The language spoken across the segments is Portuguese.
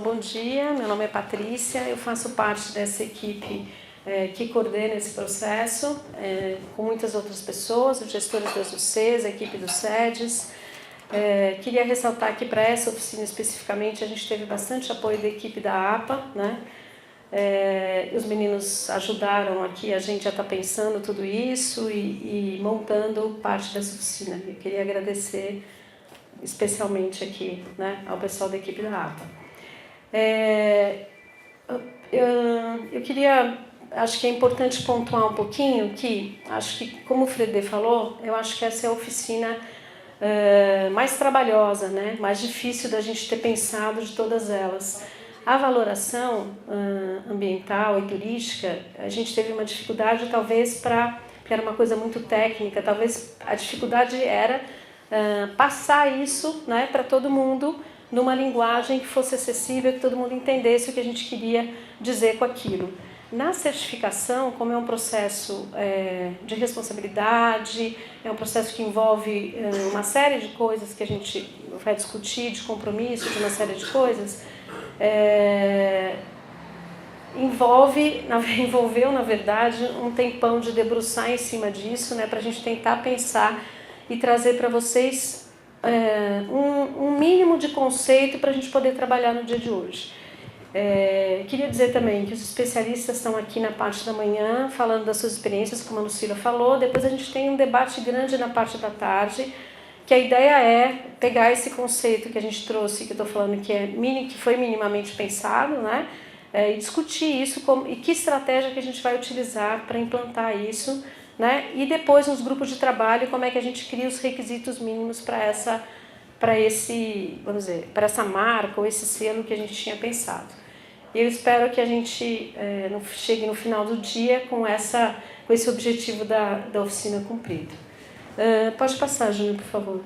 Bom dia, meu nome é Patrícia, eu faço parte dessa equipe que coordena esse processo, com muitas outras pessoas, os gestores das UCs, a equipe dos SEDES. Queria ressaltar que para essa oficina especificamente a gente teve bastante apoio da equipe da APA, né? Os meninos ajudaram aqui a gente a estar pensando tudo isso e montando parte dessa oficina. Eu queria agradecer especialmente aqui, né, ao pessoal da equipe da APA. Eu queria, acho que é importante pontuar um pouquinho que, acho que, como o Fredê falou, eu acho que essa é a oficina mais trabalhosa, né, mais difícil da gente ter pensado de todas elas. A valoração ambiental e turística, a gente teve uma dificuldade talvez que era uma coisa muito técnica, talvez a dificuldade era passar isso, né, para todo mundo, numa linguagem que fosse acessível, que todo mundo entendesse o que a gente queria dizer com aquilo. Na certificação, como é um processo de responsabilidade, é um processo que envolve uma série de coisas que a gente vai discutir, de compromisso, de uma série de coisas, envolveu, na verdade, um tempão de debruçar em cima disso, né, para a gente tentar pensar e trazer para vocês um mínimo de conceito para a gente poder trabalhar no dia de hoje. Queria dizer também que os especialistas estão aqui na parte da manhã falando das suas experiências, como a Lucila falou. Depois a gente tem um debate grande na parte da tarde, que a ideia é pegar esse conceito que a gente trouxe, que eu estou falando que foi minimamente pensado, né, e discutir isso e que estratégia que a gente vai utilizar para implantar isso, né, e depois nos grupos de trabalho como é que a gente cria os requisitos mínimos para essa marca ou esse selo que a gente tinha pensado. E eu espero que a gente chegue no final do dia com esse objetivo da oficina cumprido. Pode passar, Júnior, por favor.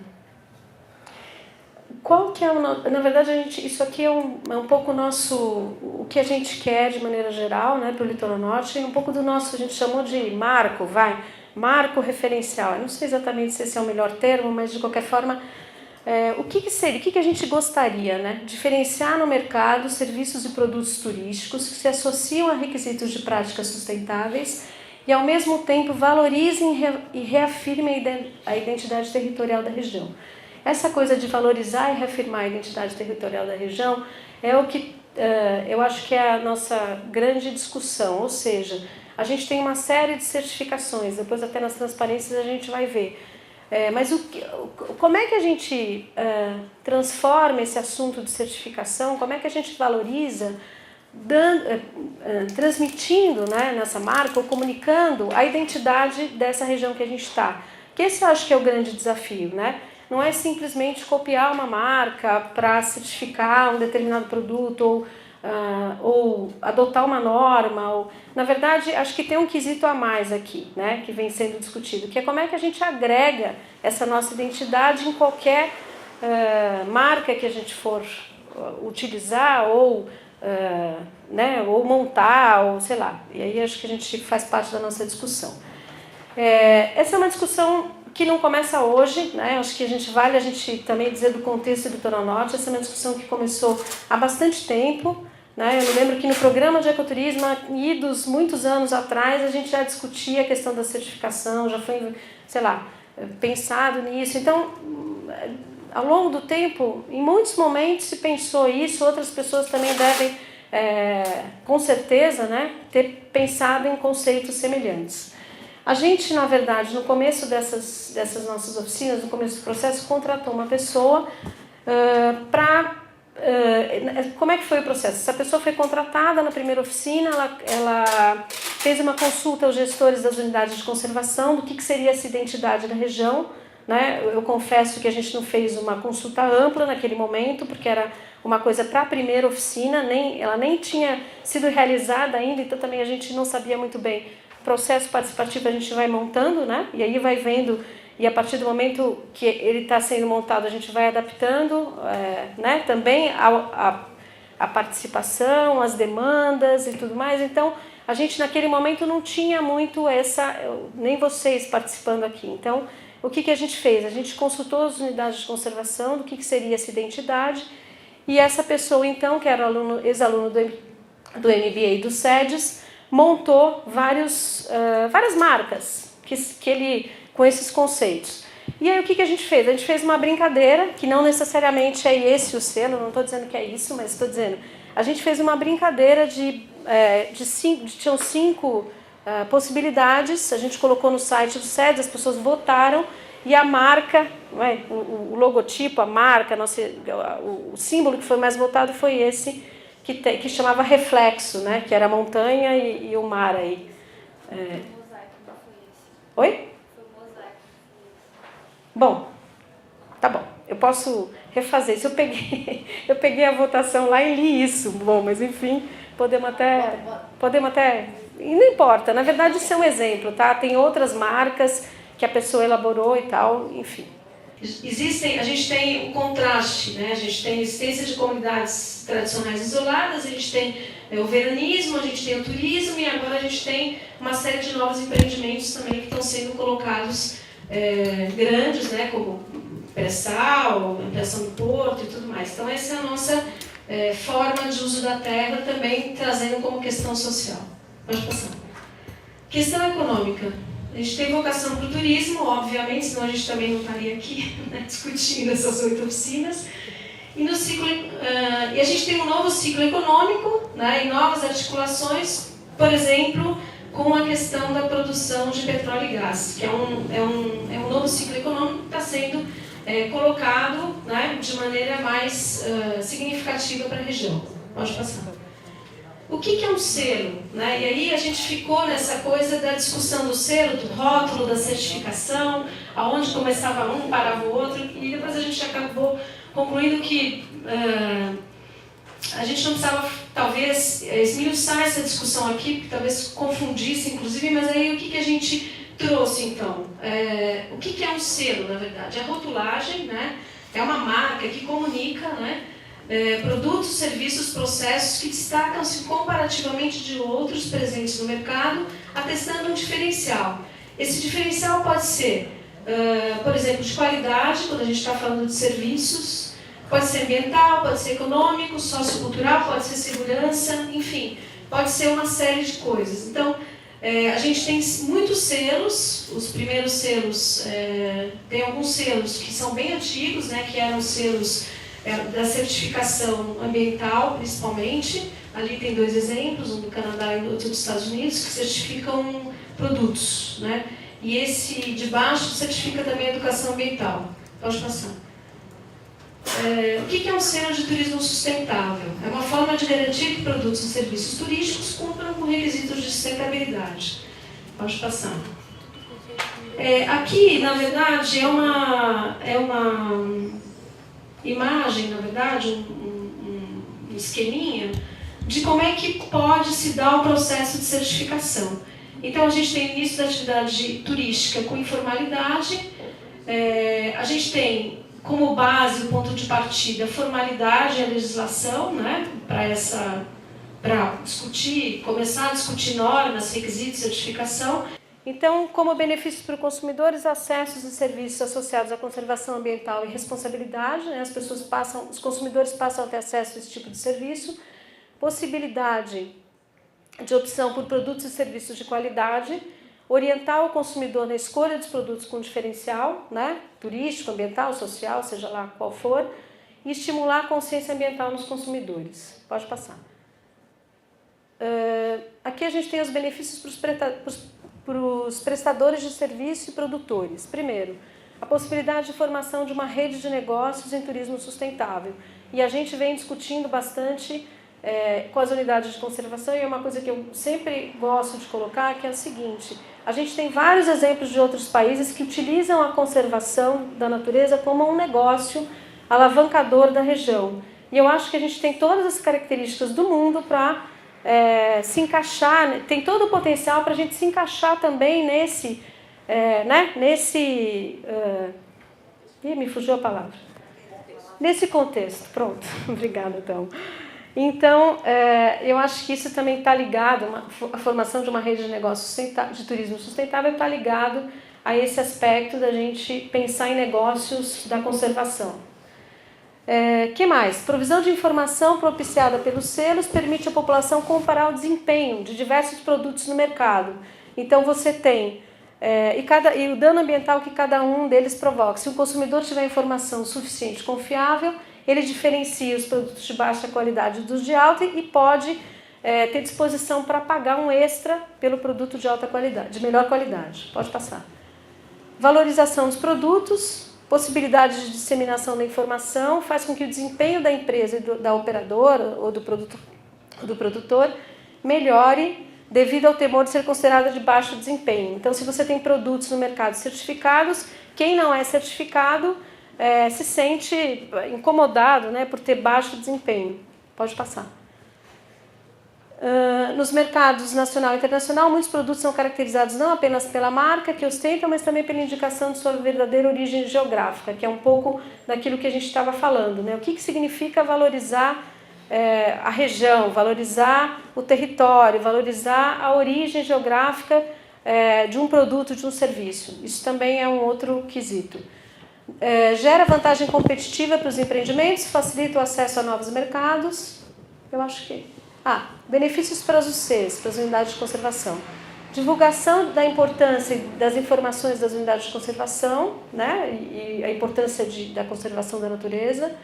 Qual que é na verdade, isso aqui é um pouco o que a gente quer de maneira geral, né, para o Litoral Norte, e um pouco do nosso, a gente chamou de marco referencial. Eu não sei exatamente se esse é o melhor termo, mas de qualquer forma, o que seria, o que a gente gostaria, né? Diferenciar no mercado serviços e produtos turísticos que se associam a requisitos de práticas sustentáveis e ao mesmo tempo valorizem e reafirmem a identidade territorial da região. Essa coisa de valorizar e reafirmar a identidade territorial da região é o que eu acho que é a nossa grande discussão, ou seja, a gente tem uma série de certificações, depois até nas transparências a gente vai ver. Mas como é que a gente transforma esse assunto de certificação, como é que a gente valoriza, transmitindo, né, nessa marca ou comunicando a identidade dessa região que a gente está? Que esse eu acho que é o grande desafio, né? Não é simplesmente copiar uma marca para certificar um determinado produto ou adotar uma norma. Na verdade, acho que tem um quesito a mais aqui, né, que vem sendo discutido, que é como é que a gente agrega essa nossa identidade em qualquer marca que a gente for utilizar ou montar, ou sei lá. E aí acho que a gente faz parte da nossa discussão. Essa é uma discussão que não começa hoje, né? Acho que vale a gente também dizer do contexto do Litoral Norte. Essa é uma discussão que começou há bastante tempo, né? Eu me lembro que no programa de ecoturismo, muitos anos atrás, a gente já discutia a questão da certificação, já foi, sei lá, pensado nisso. Então, ao longo do tempo, em muitos momentos se pensou isso, outras pessoas também devem, com certeza, né, ter pensado em conceitos semelhantes. A gente, na verdade, no começo dessas nossas oficinas, no começo do processo, contratou uma pessoa como é que foi o processo? Essa pessoa foi contratada na primeira oficina, ela fez uma consulta aos gestores das unidades de conservação do que seria essa identidade da região, né? Eu confesso que a gente não fez uma consulta ampla naquele momento, porque era uma coisa para a primeira oficina, ela nem tinha sido realizada ainda, então também a gente não sabia muito bem. Processo participativo a gente vai montando, né? E aí vai vendo, e a partir do momento que ele está sendo montado, a gente vai adaptando, né? Também a participação, as demandas e tudo mais. Então, a gente naquele momento não tinha muito nem vocês participando aqui. Então, o que a gente fez? A gente consultou as unidades de conservação do que seria essa identidade E essa pessoa, então, que era ex-aluno do MBA do SEDES, montou várias marcas que ele, com esses conceitos. E aí o que a gente fez? A gente fez uma brincadeira, que não necessariamente é esse o selo, não estou dizendo que é isso, mas estou dizendo, a gente fez uma brincadeira tinham 5 possibilidades, a gente colocou no site do SEDES, as pessoas votaram, e a marca, o logotipo, a marca, o símbolo que foi mais votado foi esse, que chamava Reflexo, né? Que era a montanha e o mar aí. Oi? Bom, tá bom. Eu posso refazer. Se eu peguei a votação lá e li isso. Bom, mas enfim, podemos até... E não importa, na verdade isso é um exemplo, tá? Tem outras marcas que a pessoa elaborou e tal, enfim. A gente tem um contraste, né? A gente tem a existência de comunidades tradicionais isoladas, a gente tem o veranismo, a gente tem o turismo e agora a gente tem uma série de novos empreendimentos também que estão sendo colocados grandes, né? Como pré-sal, ampliação do porto e tudo mais. Então essa é a nossa forma de uso da terra também trazendo como questão social. Pode passar. Questão econômica. A gente tem vocação para o turismo, obviamente, senão a gente também não estaria aqui, né, discutindo essas 8 oficinas. E a gente tem um novo ciclo econômico, né, e novas articulações, por exemplo, com a questão da produção de petróleo e gás, que é um novo ciclo econômico que está sendo colocado, né, de maneira mais significativa para a região. Pode passar. O que é um selo? Né? E aí a gente ficou nessa coisa da discussão do selo, do rótulo, da certificação, aonde começava um, parava o outro, e depois a gente acabou concluindo que a gente não precisava, talvez, esmiuçar essa discussão aqui, porque talvez confundisse, inclusive, mas aí o que a gente trouxe, então? O que é um selo, na verdade? A rotulagem, né? É uma marca que comunica, né? Produtos, serviços, processos que destacam-se comparativamente de outros presentes no mercado, atestando um diferencial. Esse diferencial pode ser, por exemplo, de qualidade, quando a gente está falando de serviços, pode ser ambiental, pode ser econômico, sociocultural, pode ser segurança, enfim, pode ser uma série de coisas. Então, a gente tem muitos selos, os primeiros selos, tem alguns selos que são bem antigos, né, que eram selos da certificação ambiental, principalmente. Ali tem 2 exemplos, um do Canadá e outro dos Estados Unidos, que certificam produtos, né? E esse de baixo certifica também a educação ambiental. Pode passar. O que é um selo de turismo sustentável? É uma forma de garantir que produtos e serviços turísticos cumpram com requisitos de sustentabilidade. Pode passar. Aqui, na verdade, é uma imagem, na verdade, um esqueminha de como é que pode se dar o processo de certificação. Então, a gente tem o início da atividade turística com informalidade, a gente tem como base, o ponto de partida, a formalidade e a legislação, né, para começar a discutir normas, requisitos, certificação. Então, como benefícios para os consumidores, acessos e serviços associados à conservação ambiental e responsabilidade, né? Os consumidores passam a ter acesso a esse tipo de serviço, possibilidade de opção por produtos e serviços de qualidade, orientar o consumidor na escolha dos produtos com diferencial, né? Turístico, ambiental, social, seja lá qual for, e estimular a consciência ambiental nos consumidores. Pode passar. Aqui a gente tem os benefícios para os prestadores de serviço e produtores. Primeiro, a possibilidade de formação de uma rede de negócios em turismo sustentável. E a gente vem discutindo bastante com as unidades de conservação, e é uma coisa que eu sempre gosto de colocar, que é o seguinte: a gente tem vários exemplos de outros países que utilizam a conservação da natureza como um negócio alavancador da região. E eu acho que a gente tem todas as características do mundo para se encaixar, tem todo o potencial para a gente se encaixar também nesse, me fugiu a palavra. Nesse contexto, pronto, obrigada então. Então, eu acho que isso também está ligado, a formação de uma rede de negócios de turismo sustentável está ligado a esse aspecto da gente pensar em negócios da conservação. Que mais? Provisão de informação propiciada pelos selos permite à população comparar o desempenho de diversos produtos no mercado. Então você tem e o dano ambiental que cada um deles provoca. Se o consumidor tiver informação suficiente e confiável, ele diferencia os produtos de baixa qualidade dos de alta e pode ter disposição para pagar um extra pelo produto de alta qualidade, de melhor qualidade. Pode passar. Valorização dos produtos, possibilidade de disseminação da informação, faz com que o desempenho da empresa e da operadora ou do produtor melhore devido ao temor de ser considerada de baixo desempenho. Então, se você tem produtos no mercado certificados, quem não é certificado se sente incomodado, né, por ter baixo desempenho. Pode passar. Nos mercados nacional e internacional, muitos produtos são caracterizados não apenas pela marca que ostentam, mas também pela indicação de sua verdadeira origem geográfica, que é um pouco daquilo que a gente estava falando, né? O que significa valorizar a região, valorizar o território, valorizar a origem geográfica de um produto, de um serviço. Isso também é um outro quesito. Gera vantagem competitiva para os empreendimentos, facilita o acesso a novos mercados. Eu acho que... benefícios para os UCs, para as unidades de conservação. Divulgação da importância das informações das unidades de conservação, né, e a importância da conservação da natureza,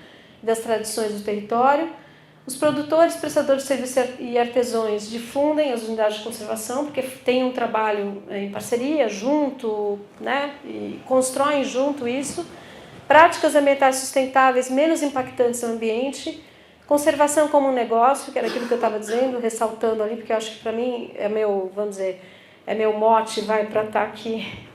das tradições do território. Os produtores, prestadores de serviços e artesãos difundem as unidades de conservação, porque tem um trabalho em parceria, junto, né, e constroem junto isso. Práticas ambientais sustentáveis menos impactantes no ambiente. Conservação como um negócio, que era aquilo que eu estava dizendo, ressaltando ali, porque eu acho que para mim é meu, vamos dizer, é meu mote, para estar aqui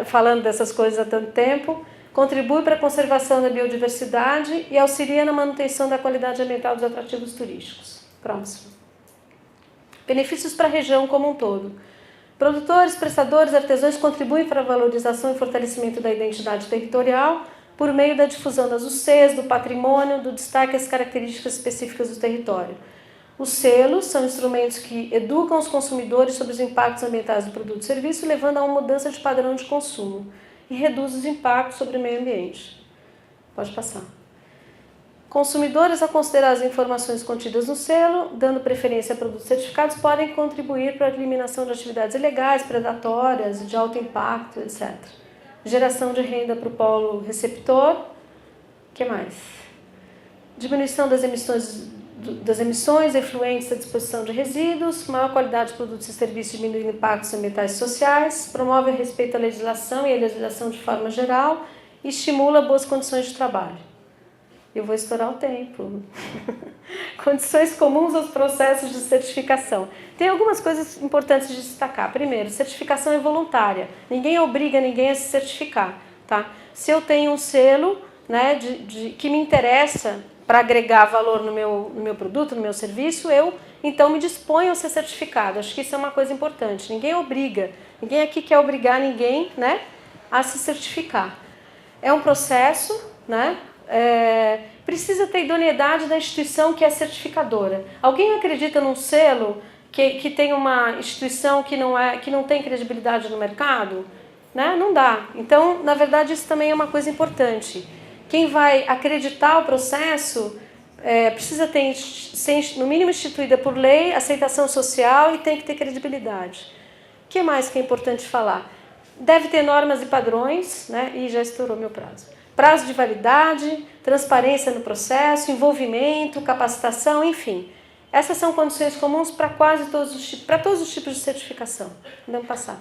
falando dessas coisas há tanto tempo. Contribui para a conservação da biodiversidade e auxilia na manutenção da qualidade ambiental dos atrativos turísticos. Próximo. Benefícios para a região como um todo. Produtores, prestadores, artesãos contribuem para a valorização e fortalecimento da identidade territorial por meio da difusão das UCs, do patrimônio, do destaque às características específicas do território. Os selos são instrumentos que educam os consumidores sobre os impactos ambientais do produto e serviço, levando a uma mudança de padrão de consumo e reduz os impactos sobre o meio ambiente. Pode passar. Consumidores, ao considerar as informações contidas no selo, dando preferência a produtos certificados, podem contribuir para a eliminação de atividades ilegais, predatórias, de alto impacto, etc. Geração de renda para o polo receptor. O que mais? Diminuição das emissões efluentes da disposição de resíduos, maior qualidade de produtos e serviços diminuindo impactos ambientais e sociais, promove o respeito à legislação e à legislação de forma geral e estimula boas condições de trabalho. Eu vou estourar o tempo. Condições comuns aos processos de certificação. Tem algumas coisas importantes de destacar. Primeiro, certificação é voluntária. Ninguém obriga ninguém a se certificar. Tá? Se eu tenho um selo, né, que me interessa para agregar valor no meu produto, no meu serviço, eu então me disponho a ser certificado. Acho que isso é uma coisa importante. Ninguém obriga. Ninguém aqui quer obrigar ninguém, né, a se certificar. É um processo, né? Precisa ter idoneidade da instituição que é certificadora. Alguém acredita num selo que tem uma instituição que não tem credibilidade no mercado? Né? Não dá. Então, na verdade, isso também é uma coisa importante. Quem vai acreditar o processo precisa ter, ser, no mínimo, instituída por lei, aceitação social e tem que ter credibilidade. O que mais que é importante falar? Deve ter normas e padrões, né? E já estourou meu prazo. Prazo de validade, transparência no processo, envolvimento, capacitação, enfim. Essas são condições comuns para todos os tipos de certificação. Vamos passar.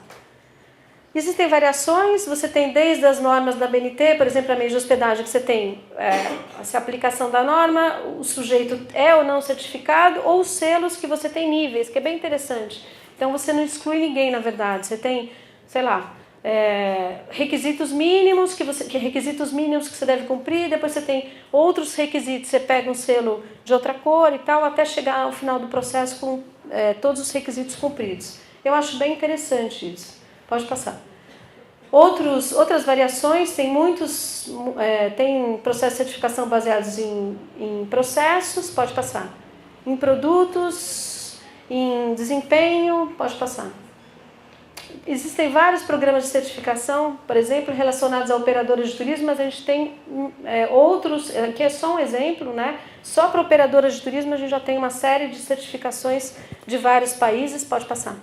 Existem variações, você tem desde as normas da BNT, por exemplo, a meio de hospedagem, que você tem a aplicação da norma, o sujeito é ou não certificado, ou os selos que você tem níveis, que é bem interessante. Então você não exclui ninguém, na verdade. Você tem, sei lá, requisitos mínimos que você deve cumprir, depois você tem outros requisitos, você pega um selo de outra cor e tal, até chegar ao final do processo com todos os requisitos cumpridos. Eu acho bem interessante isso. Pode passar. Outras variações, tem processos de certificação baseados em processos, pode passar. Em produtos, em desempenho, pode passar. Existem vários programas de certificação, por exemplo, relacionados a operadoras de turismo, mas a gente tem outros, aqui é só um exemplo, né? Só para operadoras de turismo a gente já tem uma série de certificações de vários países, pode passar.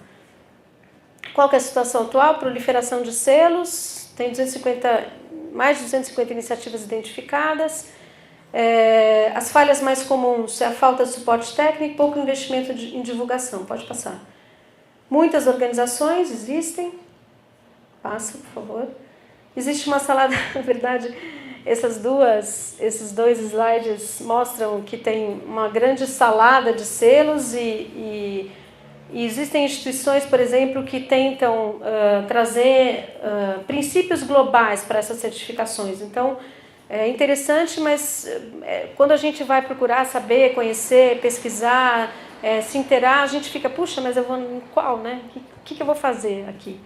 Qual que é a situação atual? Proliferação de selos, tem mais de 250 iniciativas identificadas. As falhas mais comuns é a falta de suporte técnico e pouco investimento em divulgação, pode passar. Muitas organizações existem, passa, por favor. Existe uma salada, na verdade, esses dois slides mostram que tem uma grande salada de selos e existem instituições, por exemplo, que tentam trazer princípios globais para essas certificações. Então, é interessante, mas quando a gente vai procurar saber, conhecer, pesquisar, se inteirar, a gente fica, puxa, mas eu vou em qual, né? O que eu vou fazer aqui?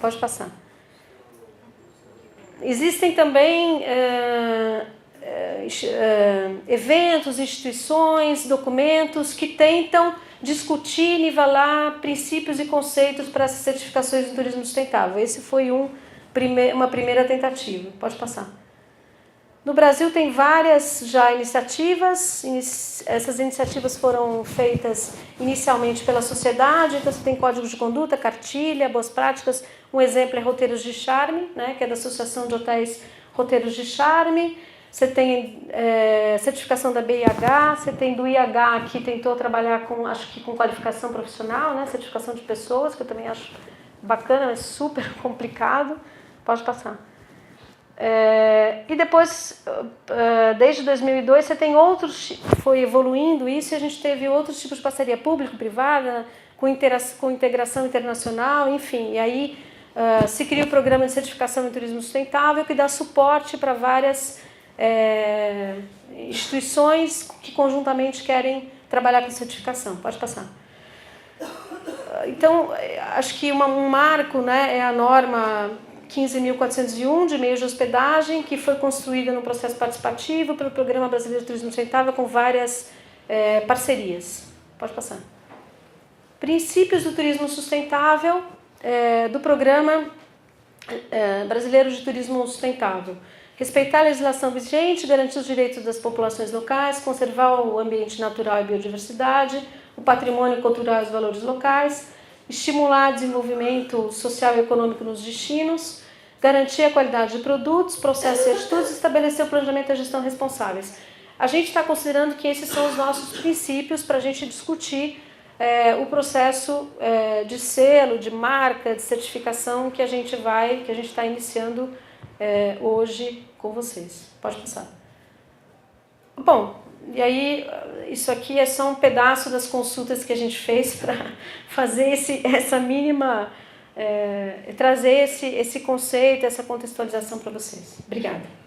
Pode passar. Existem também eventos, instituições, documentos que tentam discutir, nivelar princípios e conceitos para essas certificações de turismo sustentável. Esse foi uma primeira tentativa. Pode passar. No Brasil tem várias já iniciativas, essas iniciativas foram feitas inicialmente pela sociedade, então você tem códigos de conduta, cartilha, boas práticas, um exemplo é Roteiros de Charme, né, que é da Associação de Hotéis Roteiros de Charme, você tem certificação da BIH, você tem do IH que tentou trabalhar com qualificação profissional, né, certificação de pessoas, que eu também acho bacana, mas super complicado, pode passar. E depois, desde 2002, você tem outros, foi evoluindo isso e a gente teve outros tipos de parceria público-privada, com integração internacional, enfim. E aí se cria o programa de certificação em turismo sustentável que dá suporte para várias instituições que conjuntamente querem trabalhar com certificação. Pode passar. Então, acho que um marco, né, é a norma 15.401 de meios de hospedagem, que foi construída no processo participativo pelo Programa Brasileiro de Turismo Sustentável com várias parcerias. Pode passar. Princípios do turismo sustentável do Programa Brasileiro de Turismo Sustentável. Respeitar a legislação vigente, garantir os direitos das populações locais, conservar o ambiente natural e a biodiversidade, o patrimônio cultural e os valores locais, estimular o desenvolvimento social e econômico nos destinos, garantir a qualidade de produtos, processos e atitudes e estabelecer o planejamento e a gestão responsáveis. A gente está considerando que esses são os nossos princípios para a gente discutir o processo de selo, de marca, de certificação que a gente está iniciando hoje com vocês. Pode passar. Bom, e aí isso aqui é só um pedaço das consultas que a gente fez para fazer essa mínima, trazer esse conceito, essa contextualização para vocês. Obrigada.